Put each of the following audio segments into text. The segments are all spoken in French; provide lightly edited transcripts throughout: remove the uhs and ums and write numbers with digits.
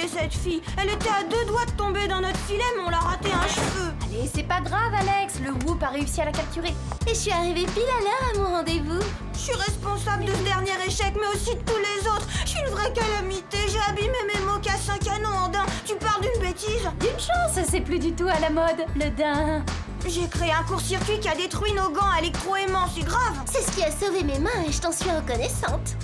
Cette fille, elle était à 2 doigts de tomber dans notre filet, mais on l'a raté un cheveu. Allez, c'est pas grave, Alex. Le Whoop a réussi à la capturer. Et je suis arrivée pile à l'heure à mon rendez-vous. Je suis responsable de ce dernier échec, mais aussi de tous les autres. Je suis une vraie calamité. J'ai abîmé mes mocassins canons en daim. Tu parles d'une bêtise? D'une chance, c'est plus du tout à la mode, le daim. J'ai créé un court-circuit qui a détruit nos gants électro-aimants, c'est grave. C'est ce qui a sauvé mes mains et je t'en suis reconnaissante.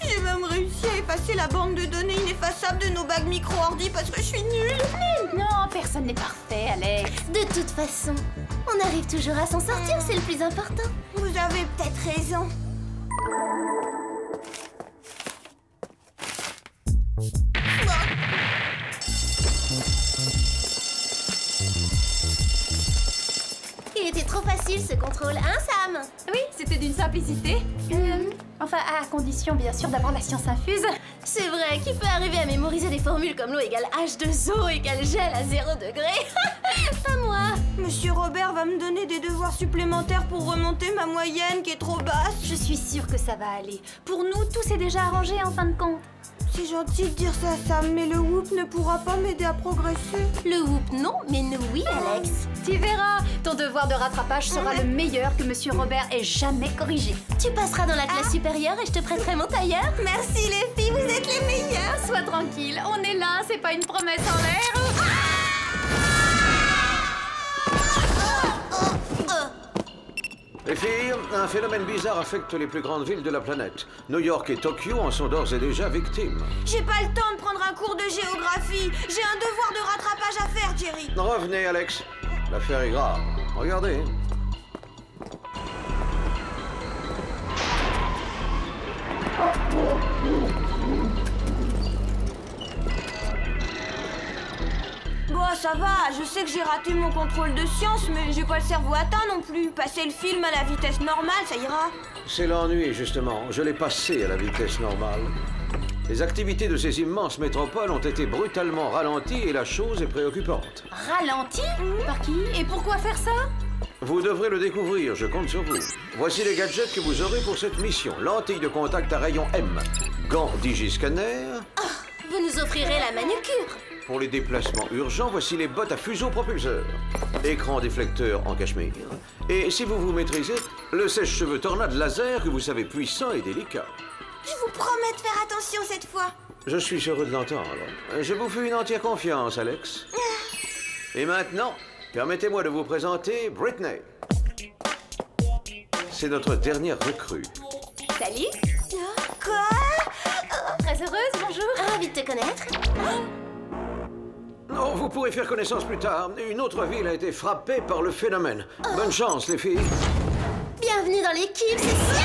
J'ai même réussi à effacer la bande de données ineffaçable de nos bagues micro-ordi parce que je suis nulle. Mais non, personne n'est parfait, Alex. De toute façon, on arrive toujours à s'en sortir, c'est le plus important. Vous avez peut-être raison. Il était trop facile ce contrôle, hein Sam? Oui, c'était d'une simplicité. Enfin, à condition, bien sûr, d'avoir la science infuse. C'est vrai, qui peut arriver à mémoriser des formules comme l'eau égale H2O égale gel à 0 degré? Pas moi. Monsieur Robert va me donner des devoirs supplémentaires pour remonter ma moyenne qui est trop basse. Je suis sûre que ça va aller. Pour nous, tout s'est déjà arrangé en fin de compte. C'est gentil de dire ça, Sam, mais le Whoop ne pourra pas m'aider à progresser. Le Whoop, non, mais nous, oui, Alex. Tu verras, ton devoir de rattrapage sera le meilleur que Monsieur Robert ait jamais corrigé. Tu passeras dans la classe supérieure et je te prêterai mon tailleur. Merci les filles, vous êtes les meilleures. Sois tranquille, on est là, c'est pas une promesse en l'air. Les filles, un phénomène bizarre affecte les plus grandes villes de la planète. New York et Tokyo en sont d'ores et déjà victimes. J'ai pas le temps de prendre un cours de géographie. J'ai un devoir de rattrapage à faire, Jerry. Revenez, Alex. L'affaire est grave. Regardez. Bon, ça va, je sais que j'ai raté mon contrôle de science, mais j'ai pas le cerveau atteint non plus. Passer le film à la vitesse normale, ça ira. C'est l'ennui, justement. Je l'ai passé à la vitesse normale. Les activités de ces immenses métropoles ont été brutalement ralenties et la chose est préoccupante. Ralenti? Par qui? Et pourquoi faire ça? Vous devrez le découvrir, je compte sur vous. Voici les gadgets que vous aurez pour cette mission. Lentille de contact à rayon M, gants digiscanner. Oh, vous nous offrirez la manucure. Pour les déplacements urgents, voici les bottes à fuseau propulseur. Écran déflecteur en cachemire. Et si vous vous maîtrisez, le sèche-cheveux tornade laser que vous savez puissant et délicat. Je vous promets de faire attention cette fois. Je suis heureux de l'entendre. Je vous fais une entière confiance, Alex. Et maintenant, permettez-moi de vous présenter Britney. C'est notre dernière recrue. Salut. Quoi? Très heureuse, bonjour. Ravie de te connaître. Non, vous pourrez faire connaissance plus tard. Une autre ville a été frappée par le phénomène. Bonne chance, les filles. Bienvenue dans l'équipe, c'est ça.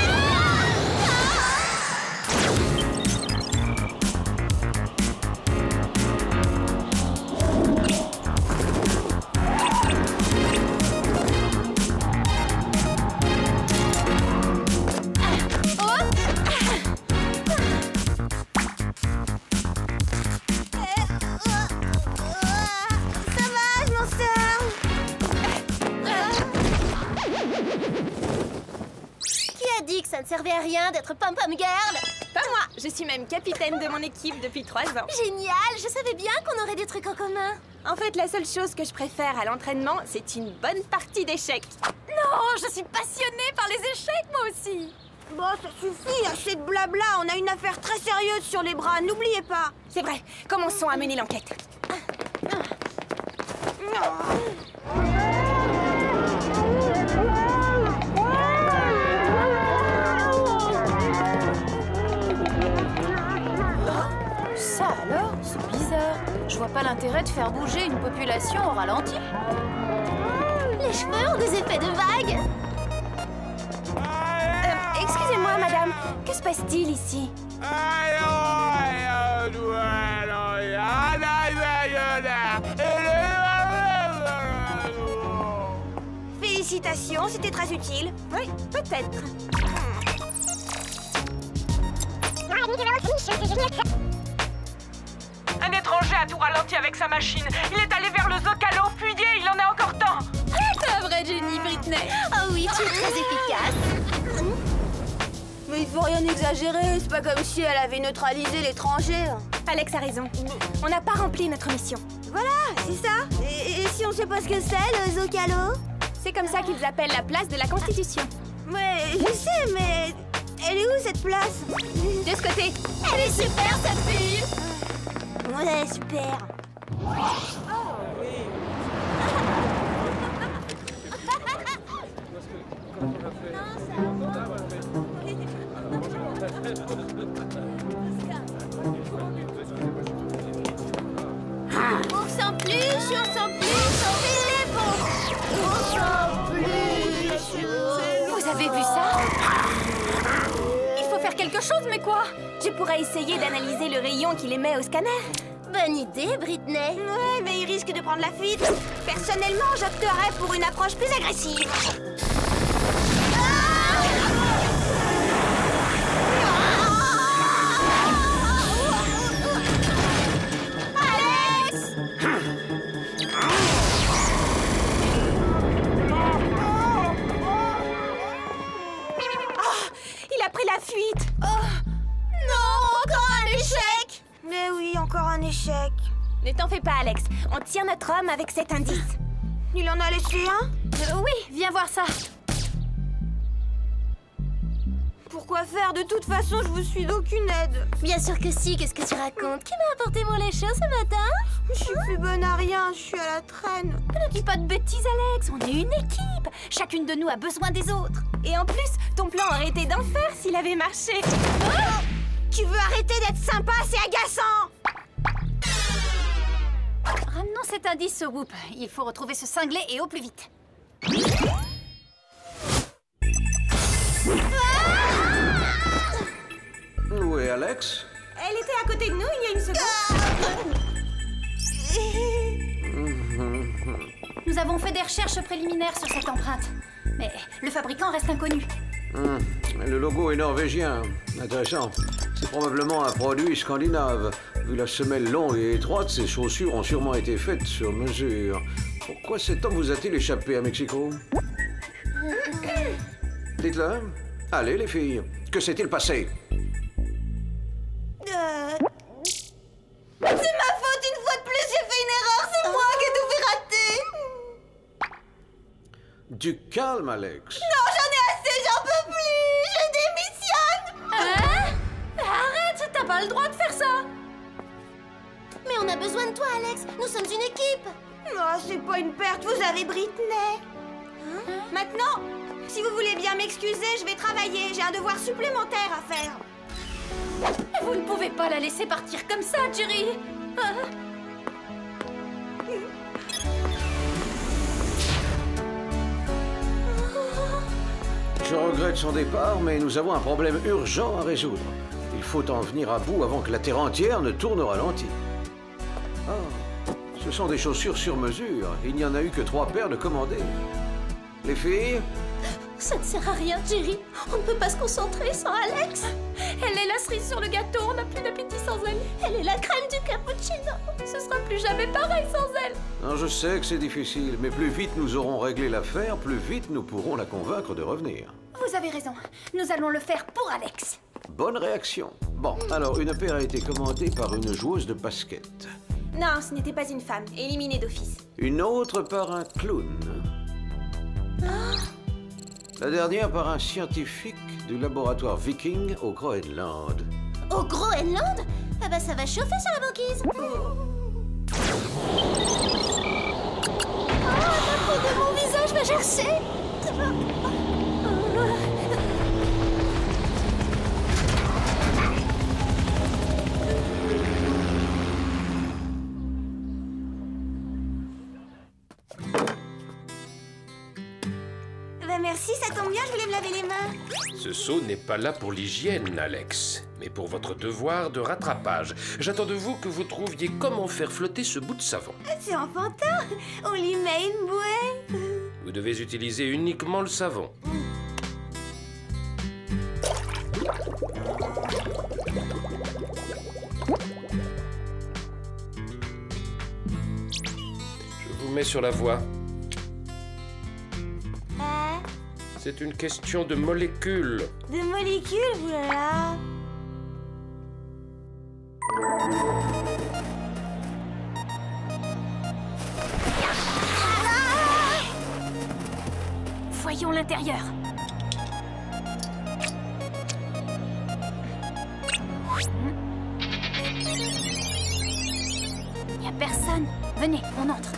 Ça ne servait à rien d'être pom-pom girl. Pas moi, je suis même capitaine de mon équipe depuis 3 ans. Génial, je savais bien qu'on aurait des trucs en commun. En fait, la seule chose que je préfère à l'entraînement, c'est une bonne partie d'échecs. Non, je suis passionnée par les échecs, moi aussi. Bon, ça suffit, assez de blabla. On a une affaire très sérieuse sur les bras, n'oubliez pas. C'est vrai, commençons à mener l'enquête. Ça alors, c'est bizarre. Je vois pas l'intérêt de faire bouger une population au ralenti. Les cheveux ont des effets de vague. Excusez-moi, madame. Que se passe-t-il ici? Félicitations, c'était très utile. Oui, peut-être. Un étranger a tout ralenti avec sa machine. Il est allé vers le Zocalo, fuyez, il en a encore temps. T'es un vrai génie, Britney. Oh oui, tu es très efficace. Mais il faut rien exagérer, c'est pas comme si elle avait neutralisé l'étranger. Alex a raison. On n'a pas rempli notre mission. Voilà, c'est ça. Et si on sait pas ce que c'est, le Zocalo? C'est comme ça qu'ils appellent la place de la Constitution. Ouais, je sais, mais elle est où cette place? De ce côté. Elle est super, cette fille. Ouais, super. On sent plus, on sent plus, on fait les bons. On sent plus. Vous avez vu ça? Il faut faire quelque chose, mais quoi? Je pourrais essayer d'analyser le rayon qu'il émet au scanner. Bonne idée, Britney. Ouais, mais il risque de prendre la fuite. Personnellement, j'opterais pour une approche plus agressive. La fuite. Oh non, encore un échec. Mais oui, encore un échec. Ne t'en fais pas, Alex. On tire notre homme avec cet indice. Il en a laissé un? Oui, viens voir ça. Pourquoi faire? De toute façon, je vous suis d'aucune aide. Bien sûr que si, qu'est-ce que tu racontes? Qui m'a apporté mon lait chaud ce matin? Je suis plus bonne à rien, je suis à la traîne. Ne dis pas de bêtises, Alex. On est une équipe. Chacune de nous a besoin des autres. Et en plus, ton plan aurait été d'enfer s'il avait marché. Oh, tu veux arrêter d'être sympa, c'est agaçant. Ramenons cet indice au Whoop. Il faut retrouver ce cinglé et au plus vite. Où est Alex? Elle était à côté de nous il y a une seconde. Nous avons fait des recherches préliminaires sur cette empreinte. Mais le fabricant reste inconnu. Le logo est norvégien. Intéressant. C'est probablement un produit scandinave. Vu la semelle longue et étroite, ces chaussures ont sûrement été faites sur mesure. Pourquoi cet homme vous a-t-il échappé à Mexico? Dites-le. Allez, les filles. Que s'est-il passé? C'est ma faute, une fois de plus, j'ai fait une erreur. C'est moi qui ai tout fait rater. Du calme, Alex. Non, j'en ai assez, j'en peux plus. Je démissionne. Hein? Arrête, t'as pas le droit de faire ça. Mais on a besoin de toi, Alex. Nous sommes une équipe. Non, c'est pas une perte, vous avez Britney. Maintenant, si vous voulez bien m'excuser, je vais travailler. J'ai un devoir supplémentaire à faire. Vous ne pouvez pas la laisser partir comme ça, Jerry. Je regrette son départ, mais nous avons un problème urgent à résoudre. Il faut en venir à bout avant que la Terre entière ne tourne au ralenti. Ah, ce sont des chaussures sur mesure. Il n'y en a eu que 3 paires de commandées. Les filles? Ça ne sert à rien, Jerry. On ne peut pas se concentrer sans Alex. Elle est la cerise sur le gâteau, on n'a plus d'appétit sans elle. Elle est la crème du cappuccino. Ce sera plus jamais pareil sans elle. Non, je sais que c'est difficile, mais plus vite nous aurons réglé l'affaire, plus vite nous pourrons la convaincre de revenir. Vous avez raison. Nous allons le faire pour Alex. Bonne réaction. Bon, alors une paire a été commandée par une joueuse de basket. Non, ce n'était pas une femme. Éliminée d'office. Une autre par un clown. La dernière par un scientifique du laboratoire Viking au Groenland. Au Groenland? Ah bah ça va chauffer sur la banquise. marché. Bah merci, ça tombe bien, je voulais me laver les mains. Ce seau n'est pas là pour l'hygiène, Alex, mais pour votre devoir de rattrapage. J'attends de vous que vous trouviez comment faire flotter ce bout de savon. C'est enfantin. On lui met une bouée. Vous devez utiliser uniquement le savon. Je vous mets sur la voie. C'est une question de molécules. De molécules, voilà. Voyons l'intérieur. Il n'y a personne. Venez, on entre.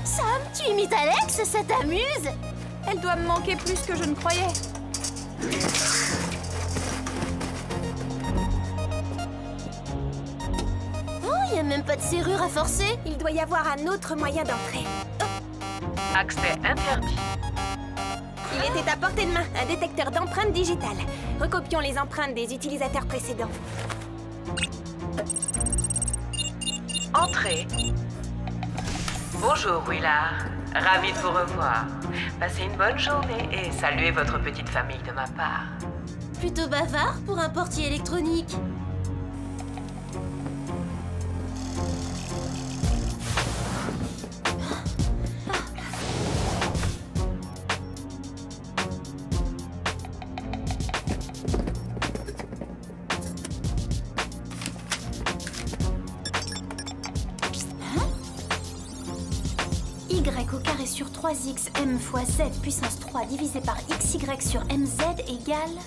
Sam, tu imites Alex, ça t'amuse? Elle doit me manquer plus que je ne croyais. Oh, il n'y a même pas de serrure à forcer. Il doit y avoir un autre moyen d'entrer. Accès interdit. Il était à portée de main, un détecteur d'empreintes digitales. Recopions les empreintes des utilisateurs précédents. Entrée. Bonjour, Willard. Ravi de vous revoir. Passez une bonne journée et saluez votre petite famille de ma part. Plutôt bavard pour un portier électronique. Y au carré sur 3x m fois z puissance 3 divisé par xy sur mz égale...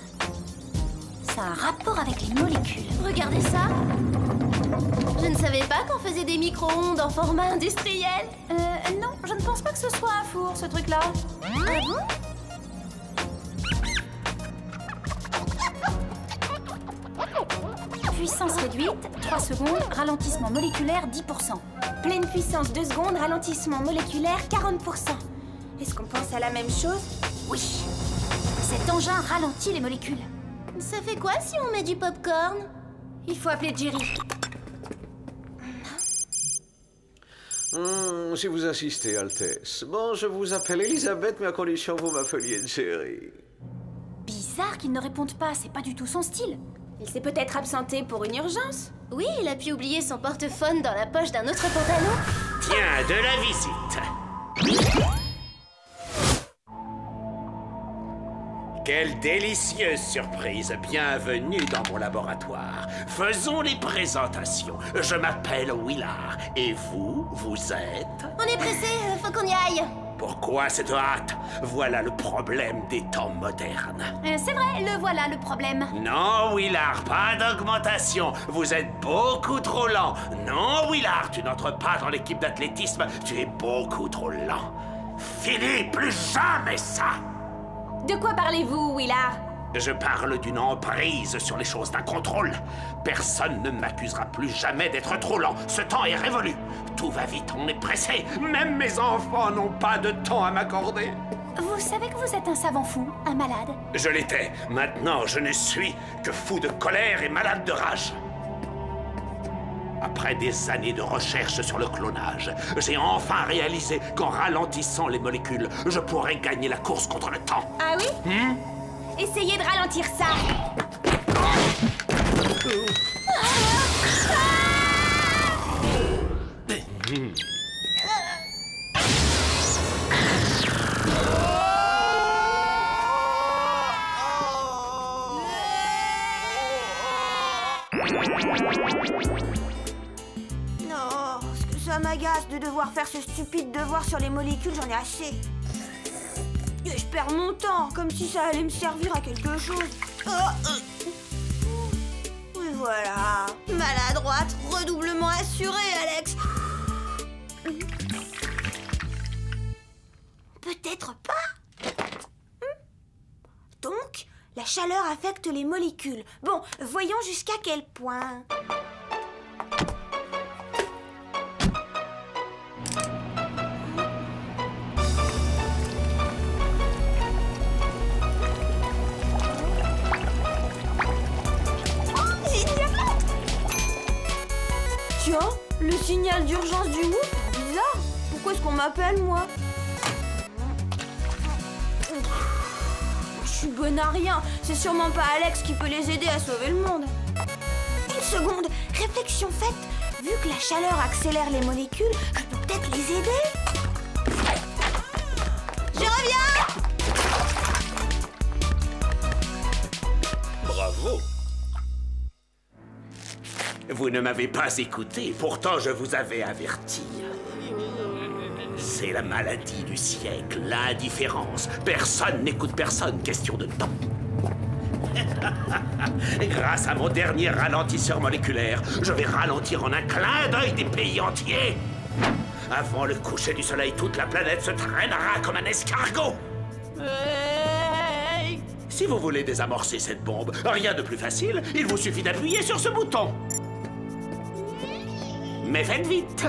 Ça a un rapport avec les molécules. Regardez ça. Je ne savais pas qu'on faisait des micro-ondes en format industriel. Non, je ne pense pas que ce soit un four, ce truc-là. Ah bon? Puissance réduite, 3 secondes, ralentissement moléculaire 10%. Pleine puissance 2 secondes, ralentissement moléculaire 40%. Est-ce qu'on pense à la même chose? Oui. Cet engin ralentit les molécules. Ça fait quoi si on met du popcorn? Il faut appeler Jerry. Si vous insistez, Altesse. Bon, je vous appelle Elisabeth, mais à condition que vous m'appeliez Jerry. Bizarre qu'il ne réponde pas, c'est pas du tout son style. Il s'est peut-être absenté pour une urgence. Oui, il a pu oublier son portephone dans la poche d'un autre pantalon. Tiens, de la visite. Quelle délicieuse surprise. Bienvenue dans mon laboratoire. Faisons les présentations. Je m'appelle Willard. Et vous, vous êtes... On est pressé, faut qu'on y aille. Pourquoi cette hâte? Voilà le problème des temps modernes. C'est vrai, le voilà le problème. Non, Willard, pas d'augmentation. Vous êtes beaucoup trop lent. Non, Willard, tu n'entres pas dans l'équipe d'athlétisme. Tu es beaucoup trop lent. Fini, plus jamais ça. De quoi parlez-vous, Willard? Je parle d'une emprise sur les choses d'un contrôle. Personne ne m'accusera plus jamais d'être trop lent. Ce temps est révolu. Tout va vite, on est pressé. Même mes enfants n'ont pas de temps à m'accorder. Vous savez que vous êtes un savant fou, un malade? Je l'étais. Maintenant, je ne suis que fou de colère et malade de rage. Après des années de recherche sur le clonage, j'ai enfin réalisé qu'en ralentissant les molécules, je pourrais gagner la course contre le temps. Ah oui? Essayez de ralentir ça. Non, ce que ça m'agace de devoir faire ce stupide devoir sur les molécules, j'en ai assez. Et je perds mon temps, comme si ça allait me servir à quelque chose. Oui, voilà. Maladroit. droite, redoublement assuré, Alex. Peut-être pas. Donc, la chaleur affecte les molécules. Bon, voyons jusqu'à quel point. Tiens, le signal d'urgence du Whoop. Bizarre. Pourquoi est-ce qu'on m'appelle, moi? Je suis bonne à rien. C'est sûrement pas Alex qui peut les aider à sauver le monde. Une seconde. Réflexion faite. Vu que la chaleur accélère les molécules, je peux peut-être les aider. Je reviens. Bravo. Vous ne m'avez pas écouté, pourtant je vous avais averti. C'est la maladie du siècle, l'indifférence. Personne n'écoute personne, question de temps. Grâce à mon dernier ralentisseur moléculaire, je vais ralentir en un clin d'œil des pays entiers. Avant le coucher du soleil, toute la planète se traînera comme un escargot. Si vous voulez désamorcer cette bombe, rien de plus facile, il vous suffit d'appuyer sur ce bouton. Mais faites vite.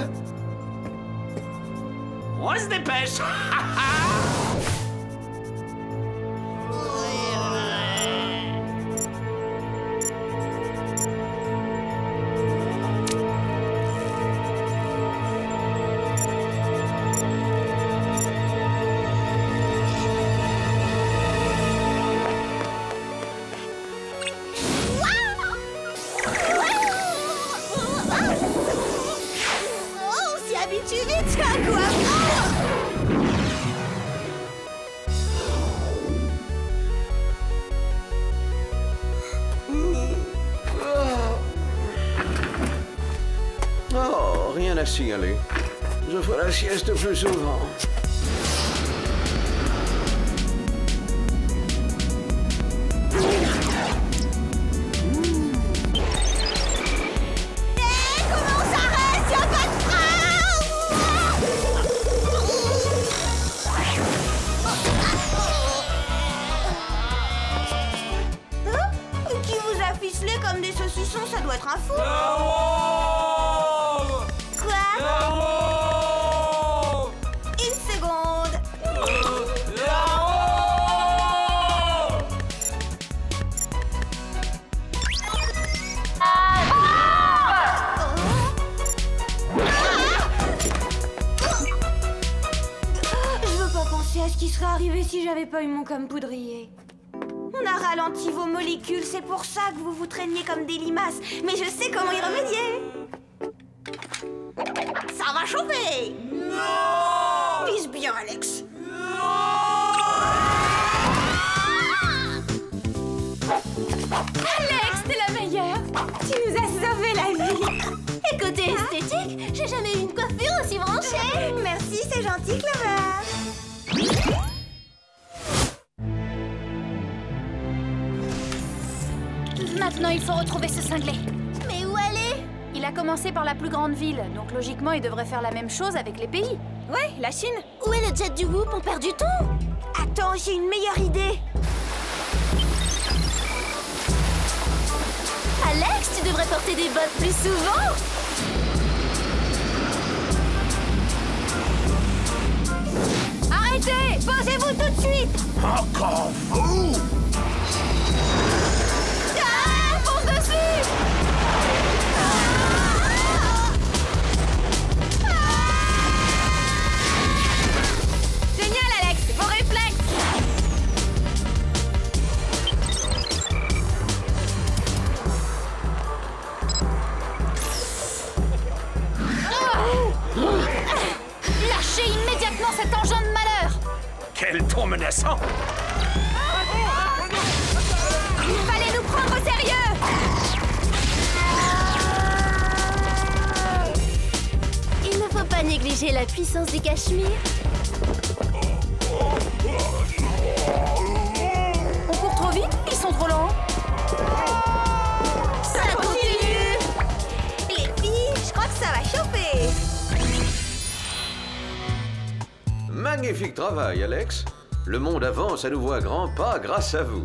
On se dépêche. Oh, rien à signaler. Je ferai la sieste plus souvent. Comme des saucissons, ça doit être un fou. Quoi? Une seconde. Je veux pas penser à ce qui serait arrivé si j'avais pas eu mon comme poudrier. On a ralenti vos molécules, c'est pour ça que vous vous traîniez comme des limaces. Mais je sais comment y remédier. Ça va chauffer. Non! Vise bien, Alex. Alex, t'es la meilleure. Tu nous as sauvé la vie. Et côté esthétique, j'ai jamais eu une coiffure aussi branchée. Merci, c'est gentil, Clover. Maintenant, il faut retrouver ce cinglé. Mais où aller? Il a commencé par la plus grande ville, donc logiquement, il devrait faire la même chose avec les pays. Ouais, la Chine. Où est le jet du Whoop? On perd du temps. Attends, j'ai une meilleure idée. Alex, tu devrais porter des bottes plus souvent. Arrêtez! Posez-vous tout de suite! Encore vous? Fonce dessus! Génial, Alex. Vos réflexes. Lâchez immédiatement cet engin de malheur! Quel ton menaçant! Il fallait nous prendre au sérieux. Il ne faut pas négliger la puissance du Cachemire. On court trop vite? Ils sont trop lents. Ça continue. Magnifique travail, Alex. Le monde avance à nouveau à grands pas grâce à vous.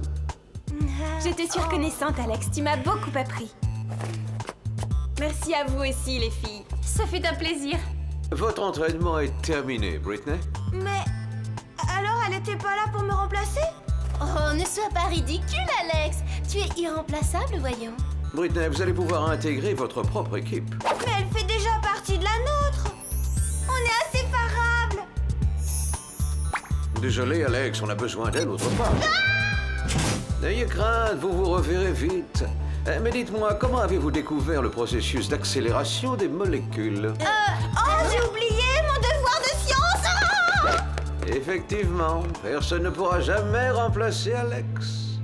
Je te suis reconnaissante, Alex. Tu m'as beaucoup appris. Merci à vous aussi, les filles. Ça fait un plaisir. Votre entraînement est terminé, Britney. Mais alors elle était pas là pour me remplacer? Oh, ne sois pas ridicule, Alex. Tu es irremplaçable, voyons. Britney, vous allez pouvoir intégrer votre propre équipe. Mais elle fait déjà partie de la nôtre. On est inséparables. Désolé, Alex, on a besoin d'elle autre part. N'ayez crainte, vous vous reverrez vite. Mais dites-moi, comment avez-vous découvert le processus d'accélération des molécules? Oh, j'ai oublié mon devoir de science. Ah! Effectivement, personne ne pourra jamais remplacer Alex.